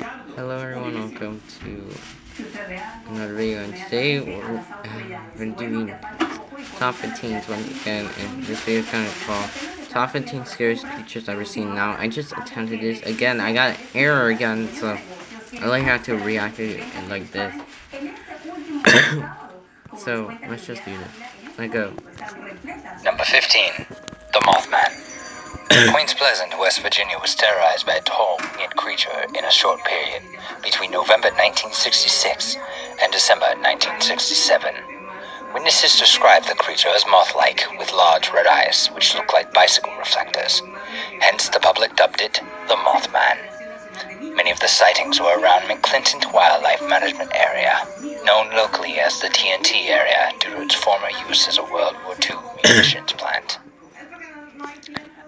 Hello everyone, welcome to another video, and today we're doing top 15s once again, and this video is kind of called top 15 scariest creatures I've ever seen. Now, I just attempted this again, I got an error again, so I like how to react to it like this. So, let's just do this. Let go. Number 15. The Mothman. Queens Pleasant, West Virginia was terrorized by a tall, winged creature in a short period between November 1966 and December 1967. Witnesses described the creature as moth-like, with large red eyes, which looked like bicycle reflectors. Hence, the public dubbed it the Mothman. Many of the sightings were around McClinton Wildlife Management Area, known locally as the TNT area due to its former use as a World War II munitions plant.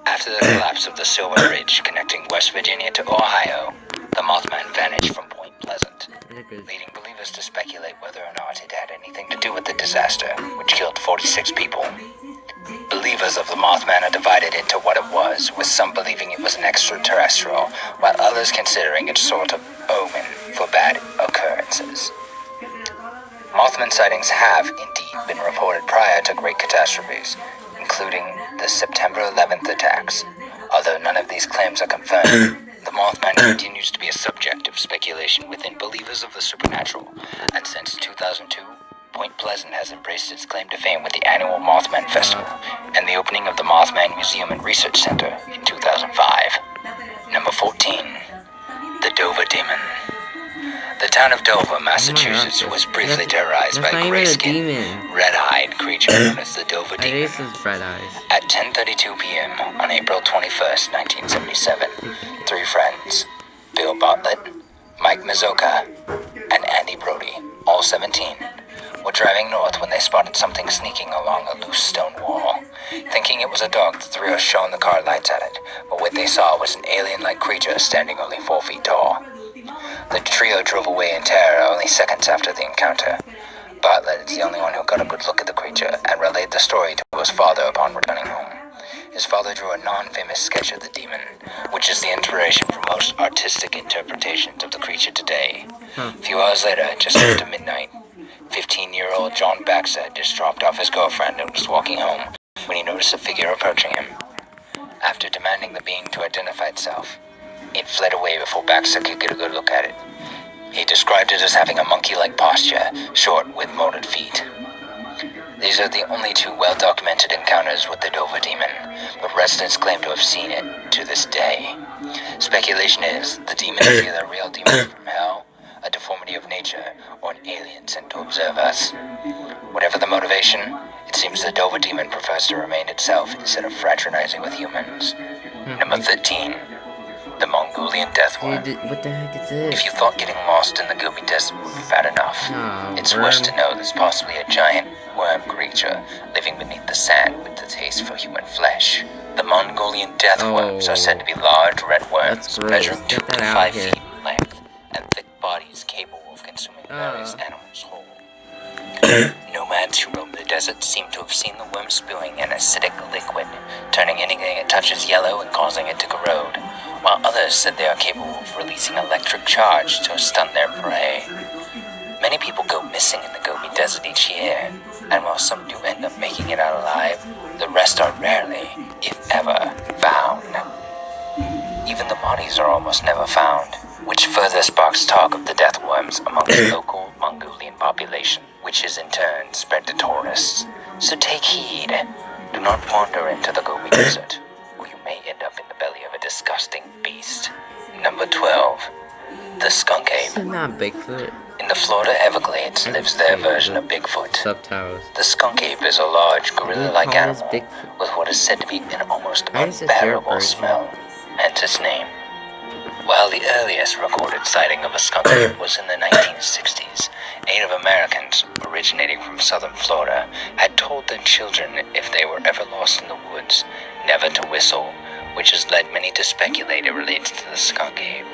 After the collapse of the Silver Ridge connecting West Virginia to Ohio, the Mothman vanished from Point Pleasant, leading believers to speculate whether or not it had anything to do with the disaster, which killed 46 people. Believers of the Mothman are divided into what it was, with some believing it was an extraterrestrial, while others considering it sort of omen for bad occurrences. Mothman sightings have, indeed, been reported prior to great catastrophes, including the September 11th attacks. Although none of these claims are confirmed, the Mothman continues to be a subject of speculation within believers of the supernatural, and since 2002, Point Pleasant has embraced its claim to fame with the annual Mothman Festival and the opening of the Mothman Museum and Research Center in 2005. Number 14. The Dover Demon. The town of Dover, Massachusetts, was briefly terrorized by a gray-skinned, red-eyed creature known as the Dover Demon. At 10:32 p.m. on April 21st, 1977, three friends, Bill Bartlett, Mike Mazoka, and Andy Brody, all 17, were driving north when they spotted something sneaking along a loose stone wall. Thinking it was a dog, the three were shone the car lights at it, but what they saw was an alien-like creature standing only 4 feet tall. The trio drove away in terror only seconds after the encounter. Bartlett is the only one who got a good look at the creature and relayed the story to his father upon returning home. His father drew a non-famous sketch of the demon, which is the inspiration for most artistic interpretations of the creature today. A few hours later, just after midnight, 15-year-old John Baxter just dropped off his girlfriend and was walking home when he noticed a figure approaching him. After demanding the being to identify itself, it fled away before Baxter could get a good look at it. He described it as having a monkey-like posture, short with molded feet. These are the only two well-documented encounters with the Dover Demon, but residents claim to have seen it to this day. Speculation is the demon is either a real demon from hell, a deformity of nature, or an alien sent to observe us. Whatever the motivation, it seems the Dover Demon prefers to remain itself instead of fraternizing with humans. Number 13. The Mongolian death worm. What the heck is this? If you thought getting lost in the Gobi Desert would be bad enough, it's worse to know there's possibly a giant worm creature living beneath the sand with a taste for human flesh. The Mongolian death worms are said to be large red worms measuring 2 to 5 feet in length and thick bodies capable of consuming various animals whole. Nomads who roam the desert seem to have seen the worm spewing an acidic liquid, turning anything it touches yellow and causing it to corrode, while others said they are capable of releasing electric charge to stun their prey. Many people go missing in the Gobi Desert each year, and while some do end up making it out alive, the rest are rarely, if ever, found. Even the bodies are almost never found, which further sparks talk of the death worms among the local Mongolian population, which is in turn spread to tourists. So take heed. Do not wander into the Gobi Desert, or you may end up in the belly of a disgusting beast. Number 12. The Skunk Ape. This is not Bigfoot. In the Florida Everglades lives their version of Bigfoot. Subtitles. The skunk ape is a large gorilla-like animal with what is said to be an almost unbearable smell, hence its name. While the earliest recorded sighting of a skunk ape was in the 1960s, Native Americans, originating from southern Florida, had told their children if they were ever lost in the woods, never to whistle, which has led many to speculate it relates to the skunk ape.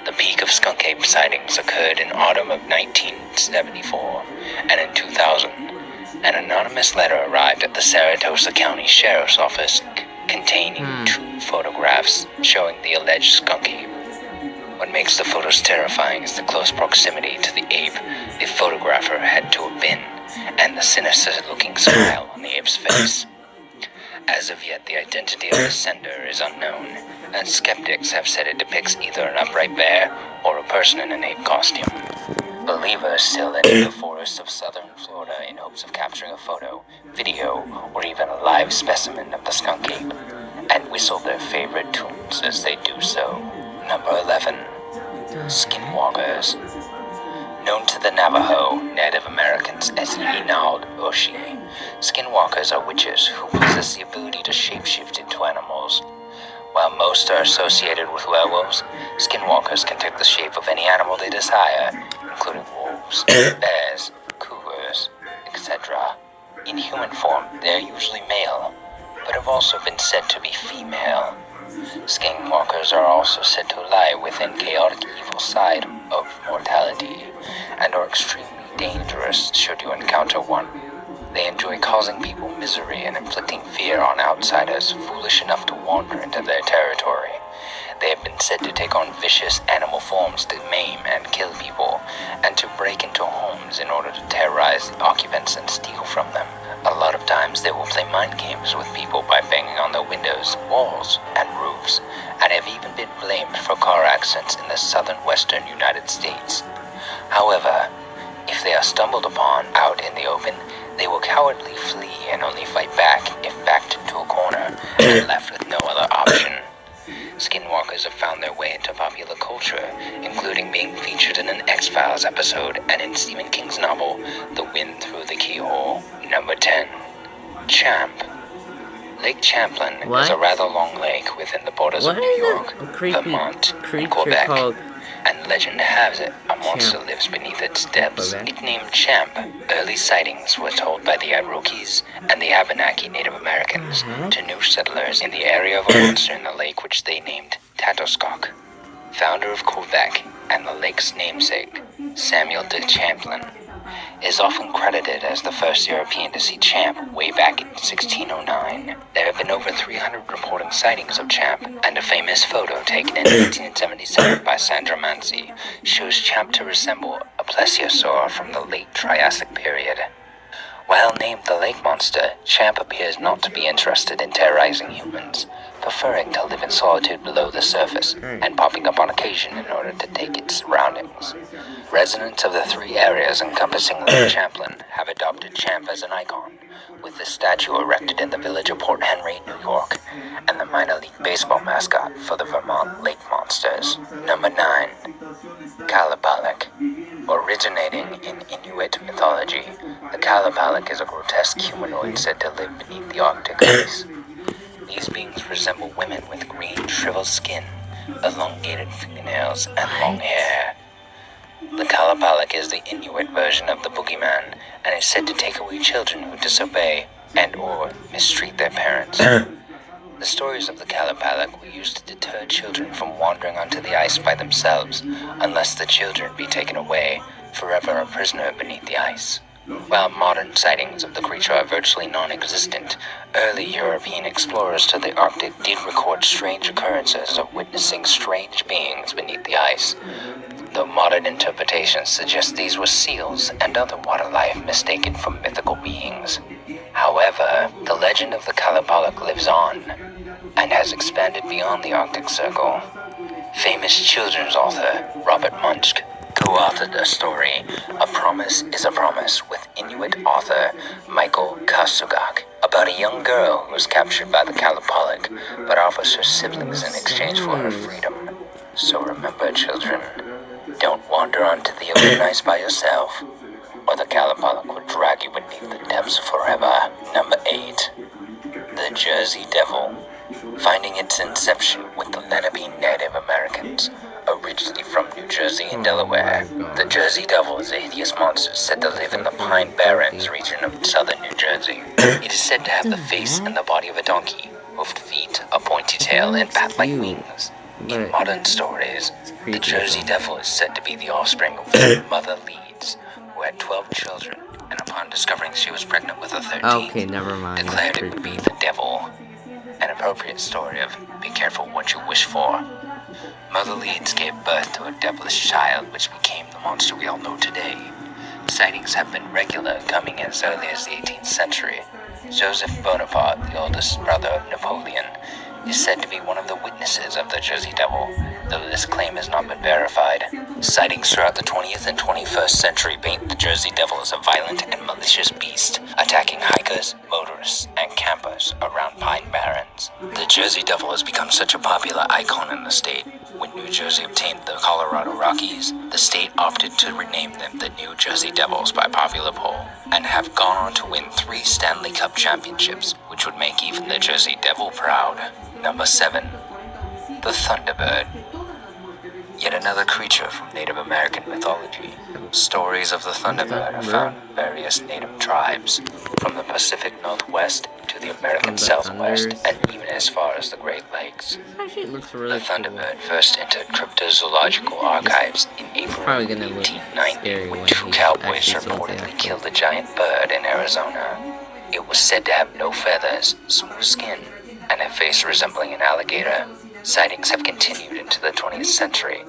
The peak of skunk ape sightings occurred in autumn of 1974, and in 2000, an anonymous letter arrived at the Saratoga County Sheriff's Office containing 2 photographs showing the alleged skunk ape. What makes the photos terrifying is the close proximity to the ape the photographer had to have been, and the sinister-looking smile on the ape's face. As of yet, the identity of the sender is unknown, and skeptics have said it depicts either an upright bear or a person in an ape costume. Believers still enter the forests of southern Florida in hopes of capturing a photo, video, or even a live specimen of the skunk ape, and whistle their favorite tunes as they do so. Number 11. Skinwalkers. Known to the Navajo Native Americans as Inald Oshi, skinwalkers are witches who possess the ability to shapeshift into animals. While most are associated with werewolves, skinwalkers can take the shape of any animal they desire, including wolves, bears, cougars, etc. In human form, they are usually male, but have also been said to be female. Skinwalkers are also said to lie within chaotic evil side of mortality, and are extremely dangerous should you encounter one. They enjoy causing people misery and inflicting fear on outsiders foolish enough to wander into their territory. They have been said to take on vicious animal forms to maim and kill people, and to break into homes in order to terrorize the occupants and steal from them. A lot of times they will play mind games with people by banging on their windows, walls, and roofs, and have even been blamed for car accidents in the southern western United States. However, if they are stumbled upon out in the open, they will cowardly flee and only fight back if backed into a corner and left with no other option. Skinwalkers have found their way into popular culture, including being featured in an X-Files episode and in Stephen King's novel, The Wind Through the Keyhole. Number 10. Champ. Lake Champlain is a rather long lake within the borders of New York, Vermont, and Quebec. And legend has it, a monster lives beneath its depths. Nicknamed Champ, early sightings were told by the Iroquois and the Abenaki Native Americans to new settlers in the area of a monster in the lake which they named Tadoskok. Founder of Quebec and the lake's namesake, Samuel de Champlain, is often credited as the first European to see Champ way back in 1609. There have been over 300 reporting sightings of Champ, and a famous photo taken in 1877 by Sandra Manzi shows Champ to resemble a plesiosaur from the late Triassic period. While named the lake monster, Champ appears not to be interested in terrorizing humans, preferring to live in solitude below the surface and popping up on occasion in order to take its surroundings. Residents of the three areas encompassing Lake Champlain have adopted Champ as an icon, with the statue erected in the village of Port Henry, New York, and the minor league baseball mascot for the Vermont Lake Monsters. Number 9. Kalapalik. Originating in Inuit mythology, the Kalapalik is a grotesque humanoid said to live beneath the Arctic ice. These beings resemble women with green, shriveled skin, elongated fingernails, and long hair. The Kalapalik is the Inuit version of the boogeyman, and is said to take away children who disobey and or mistreat their parents. The stories of the Kalapalik were used to deter children from wandering onto the ice by themselves, unless the children be taken away, forever a prisoner beneath the ice. While modern sightings of the creature are virtually non-existent, early European explorers to the Arctic did record strange occurrences of witnessing strange beings beneath the ice, though modern interpretations suggest these were seals and other water life mistaken for mythical beings. However, the legend of the Kalapalik lives on, and has expanded beyond the Arctic Circle. Famous children's author Robert Munch co-authored a story, A Promise is a Promise, with Inuit author Michael Kasugak, about a young girl who was captured by the Kalapalik, but offers her siblings in exchange for her freedom. So remember, children, don't wander onto the open ice by yourself, or the Kalapalik will drag you beneath the depths forever. Number 8. The Jersey Devil. Finding its inception with the Lenape Native Americans, originally from New Jersey and Delaware. The Jersey Devil is a hideous monster said to live in the Pine Barrens region of southern New Jersey. It is said to have the face and the body of a donkey, hoofed feet, a pointy tail, and bat-like wings. In modern stories, the Jersey Devil is said to be the offspring of Mother Leeds, who had 12 children, and upon discovering she was pregnant with a 13th, declared it would be the devil. An appropriate story of be careful what you wish for. Mother Leeds gave birth to a devilish child which became the monster we all know today. Sightings have been regular, coming as early as the 18th century. Joseph Bonaparte, the oldest brother of Napoleon, is said to be one of the witnesses of the Jersey Devil, though this claim has not been verified. Sightings throughout the 20th and 21st century paint the Jersey Devil as a violent and malicious beast, attacking hikers, motorists, and campers around Pine Barrens. The Jersey Devil has become such a popular icon in the state. When New Jersey obtained the Colorado Rockies, the state opted to rename them the New Jersey Devils by popular poll, and have gone on to win 3 Stanley Cup championships, which would make even the Jersey Devil proud. Number 7. The Thunderbird. Yet another creature from Native American mythology. Stories of the Thunderbird are found in various native tribes, from the Pacific Northwest to the American Southwest, and even as far as the Great Lakes. Actually, it looks really The Thunderbird first entered cryptozoological archives in April 1890 when 2 cowboys reportedly killed a giant bird in Arizona. It was said to have no feathers, smooth skin, and a face resembling an alligator. Sightings have continued into the 20th century,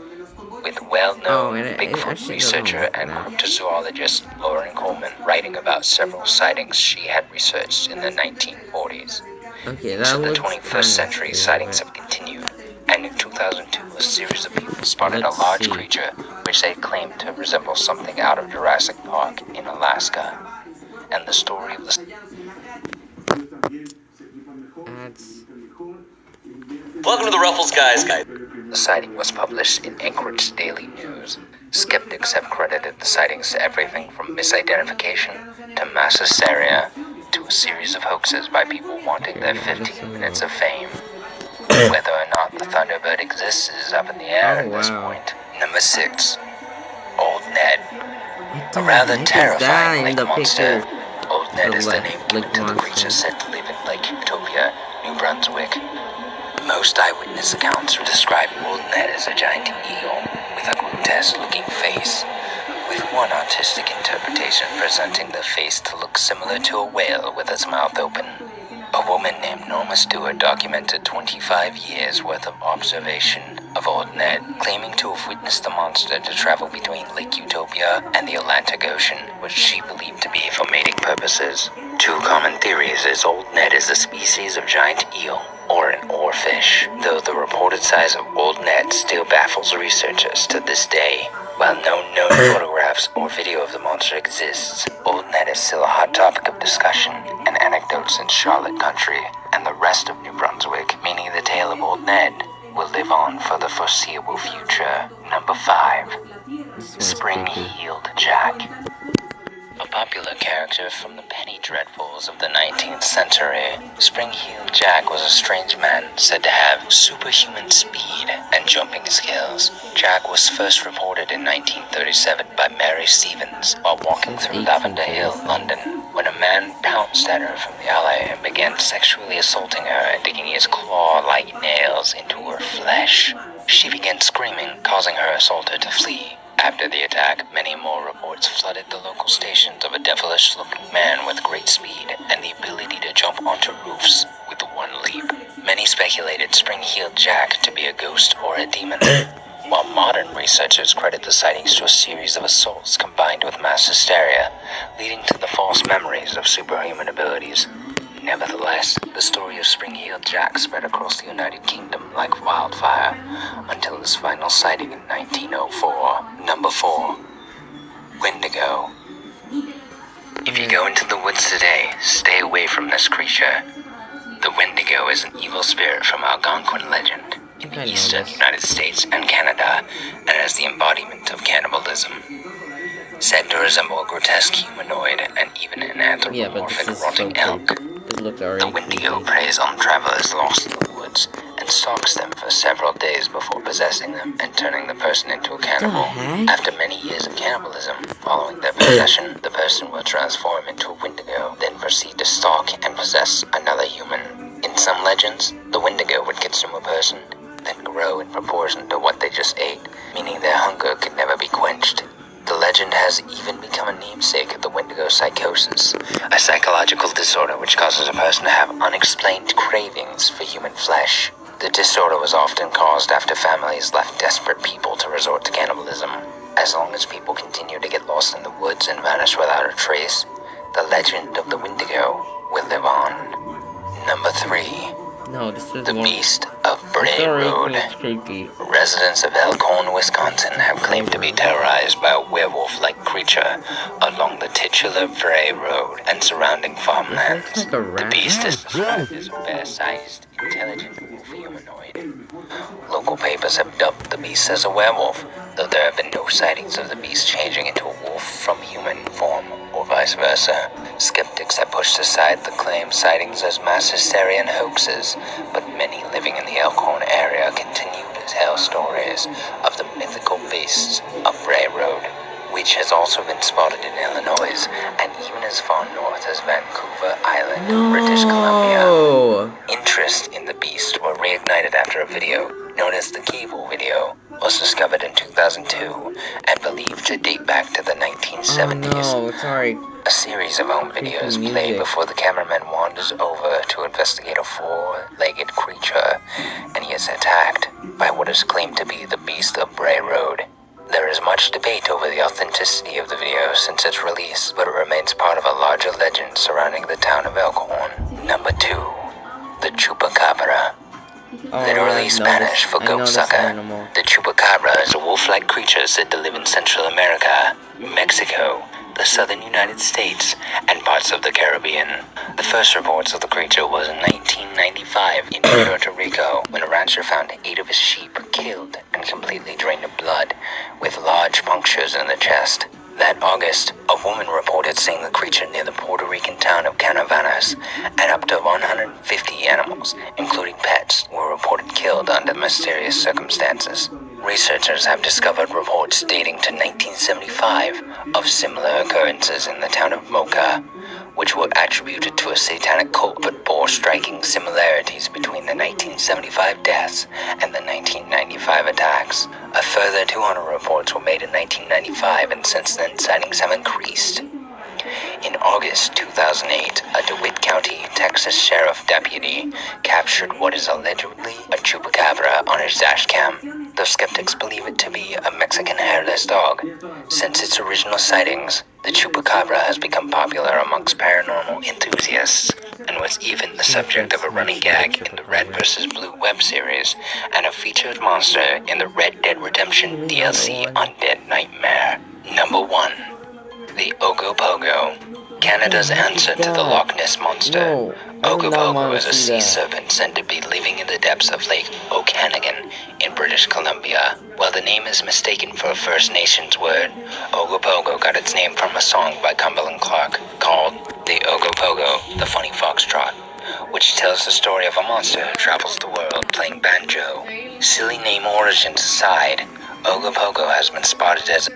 with well-known Bigfoot researcher and cryptozoologist Lauren Coleman writing about several sightings she had researched in the 1940s. Okay, Into the 21st century, sightings have continued, and in 2002, a series of people spotted a large creature which they claimed to resemble something out of Jurassic Park in Alaska. And the story of the... Welcome to the Ruffles Guys. The sighting was published in Anchorage Daily News. Skeptics have credited the sightings to everything from misidentification to mass hysteria to a series of hoaxes by people wanting their 15 minutes of fame. Whether or not the Thunderbird exists is up in the air at this point. Number 6. Old Ned. A rather terrifying lake monster. Old Ned is the name given to the creature said to live in Lake Utopia, New Brunswick. Most eyewitness accounts describe Old Ned as a giant eagle with a grotesque-looking face, with one artistic interpretation presenting the face to look similar to a whale with its mouth open. A woman named Norma Stewart documented 25 years' worth of observation of Old Ned, claiming to have witnessed the monster to travel between Lake Utopia and the Atlantic Ocean, which she believed to be for mating purposes. 2 common theories is Old Ned is a species of giant eel, or an oarfish, though the reported size of Old Ned still baffles researchers to this day. While no known photographs or video of the monster exists, Old Ned is still a hot topic of discussion and anecdotes in Charlotte Country and the rest of New Brunswick, meaning the tale of Old Ned will live on for the foreseeable future. Number 5. Spring-Heeled Jack. A popular character from the Penny Dreadfuls of the 19th century, Spring-Heeled Jack was a strange man said to have superhuman speed and jumping skills. Jack was first reported in 1937 by Mary Stevens while walking through Lavender Hill, London, when a man pounced at her from the alley and began sexually assaulting her and digging his claw-like nails into her flesh. She began screaming, causing her assaulter to flee. After the attack, many more reports flooded the local stations of a devilish-looking man with great speed and the ability to jump onto roofs with one leap. Many speculated Spring-Heeled Jack to be a ghost or a demon, while modern researchers credit the sightings to a series of assaults combined with mass hysteria, leading to the false memories of superhuman abilities. Nevertheless, the story of Spring-Heeled Jack spread across the United Kingdom like wildfire until his final sighting in 1904. Number 4. Wendigo. If you go into the woods today, stay away from this creature. The Wendigo is an evil spirit from Algonquin legend in the eastern United States and Canada, and is the embodiment of cannibalism. Said to resemble a grotesque humanoid and even an anthropomorphic rotting elk. The Wendigo preys on travelers lost in the woods and stalks them for several days before possessing them and turning the person into a cannibal. After many years of cannibalism, following their possession, the person will transform into a Wendigo, then proceed to stalk and possess another human. In some legends, the Wendigo would consume a person, then grow in proportion to what they just ate, meaning their hunger could never be quenched. The legend has even become a namesake of the Wendigo psychosis, a psychological disorder which causes a person to have unexplained cravings for human flesh. The The disorder was often caused after families left desperate people to resort to cannibalism. As long as people continue to get lost in the woods and vanish without a trace, the legend of the Wendigo will live on. Number 3. No, this is The more. Beast of Bray Road. It's creepy. Residents of Elkhorn, Wisconsin have claimed to be terrorized by a werewolf-like creature along the titular Bray Road and surrounding farmlands. It looks like a The rat. beast is described as a bear-sized, intelligent wolf humanoid. Local papers have dubbed the beast as a werewolf, though there have been no sightings of the beast changing into a wolf from human form or vice versa. Skeptics have pushed aside the claimed sightings as mass hysteria and hoaxes, but many living in the Elkhorn area continue to tell stories of the mythical beasts of Bray Road, which has also been spotted in Illinois and even as far north as Vancouver Island, British Columbia. No. Interest in the beast were reignited after a video, known as the Cable video, was discovered in 2002 and believed to date back to the 1970s. Oh no, sorry. A series of home videos play before the cameraman wanders over to investigate a four-legged creature, and he is attacked by what is claimed to be the Beast of Bray Road. There is much debate over the authenticity of the video since its release, but it remains part of a larger legend surrounding the town of Elkhorn. Number 2. The Chupacabra. Literally Spanish for goat sucker. The Chupacabra is a wolf-like creature said to live in Central America, Mexico, the southern United States, and parts of the Caribbean. The first reports of the creature was in 1995 in Puerto Rico, when a rancher found 8 of his sheep killed and completely drained of blood, with large punctures in the chest. That August, a woman reported seeing the creature near the Puerto Rican town of Canavanas, and up to 150 animals, including pets, were reported killed under mysterious circumstances. Researchers have discovered reports dating to 1975 of similar occurrences in the town of Mocha, which were attributed to a satanic cult but bore striking similarities between the 1975 deaths and the 1995 attacks. A further 200 reports were made in 1995, and since then sightings have increased. In August 2008, a DeWitt County, Texas sheriff deputy captured what is allegedly a chupacabra on his dash cam, though skeptics believe it to be a Mexican hairless dog. Since its original sightings, the chupacabra has become popular amongst paranormal enthusiasts and was even the subject of a running gag in the Red vs. Blue web series and a featured monster in the Red Dead Redemption DLC Undead Nightmare. Number 1. The Ogopogo. Canada's answer to the Loch Ness Monster. Ogopogo is a sea serpent said to be living in the depths of Lake Okanagan in British Columbia. While the name is mistaken for a First Nations word, Ogopogo got its name from a song by Cumberland Clark called The Ogopogo, the Funny Foxtrot, which tells the story of a monster who travels the world playing banjo. Silly name origins aside, Ogopogo has been spotted as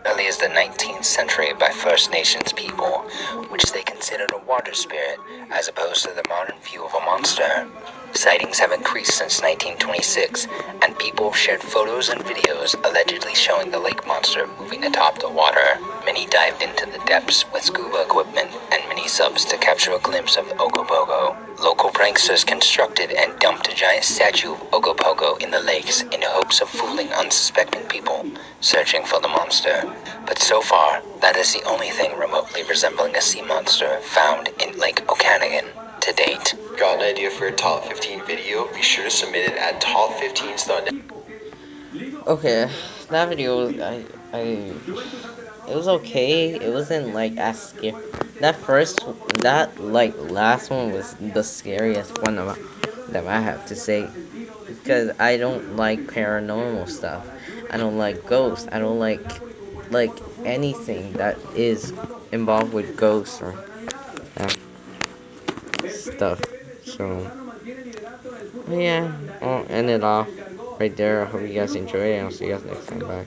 early as the 19th century by First Nations people, which they considered a water spirit as opposed to the modern view of a monster. Sightings have increased since 1926, and people have shared photos and videos allegedly showing the lake monster moving atop the water. Many dived into the depths with scuba equipment and mini subs to capture a glimpse of the Ogopogo. Local pranksters constructed and dumped a giant statue of Ogopogo in the lakes in hopes of fooling unsuspecting people searching for the monster. But so far, that is the only thing remotely resembling a sea monster found in Lake Okanagan to date. Got an idea for a top 15 video? Be sure to submit it at top15s.net. Okay, that video was, it was okay. It wasn't like as scary. That last one was the scariest one that I have to say, because I don't like paranormal stuff. I don't like ghosts. I don't like anything that is involved with ghosts or stuff. So yeah, I'll end it off right there. I hope you guys enjoy it, and I'll see you guys next time. Bye.